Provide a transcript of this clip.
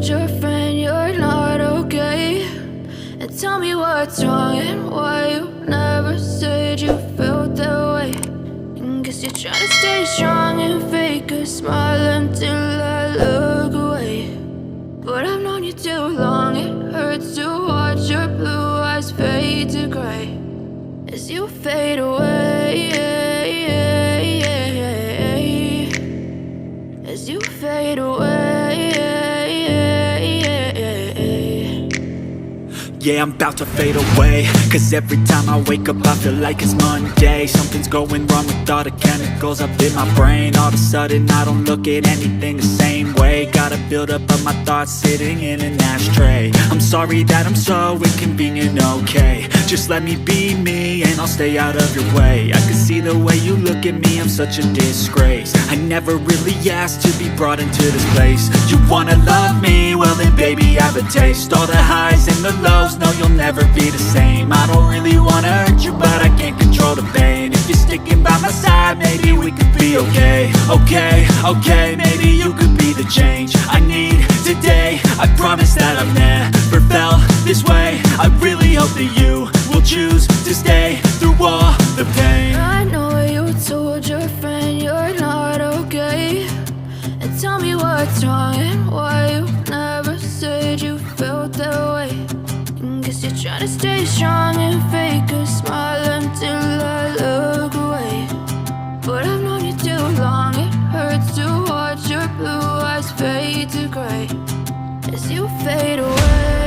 told your friend you're not okay? And tell me what's wrong and why you never said you felt that way. And guess you're trying to stay strong and fake a smile until I look away. But I've known you too long, it hurts to watch your blue eyes fade to gray as you fade away, as you fade away. Yeah, I'm about to fade away, cause every time I wake up I feel like it's Monday. Something's going wrong with all the chemicals up in my brain. All of a sudden I don't look at anything the same way. Got a buildup of my thoughts sitting in an ashtray. I'm sorry that I'm so inconvenient, okay? Just let me be me and I'll stay out of your way. I can see the way you look at me, I'm such a disgrace. I never really asked to be brought into this place. You wanna love me? Well then baby have a taste. All the highs and the lows, no you'll never be the same. I don't really wanna hurt you but I can't control the pain. If you're sticking by my side maybe we could be okay. Okay, maybe you could be the change I need today. I promise that I've never felt this way. I really hope that you will choose to stay through all the pain. I know you told your friend you're not okay. And tell me what's wrong and why you never said you felt that way. And guess you're trying to stay strong and fake a smile until I look away. But I've known you too long, it hurts to watch your blue eyes fade to gray as you fade away.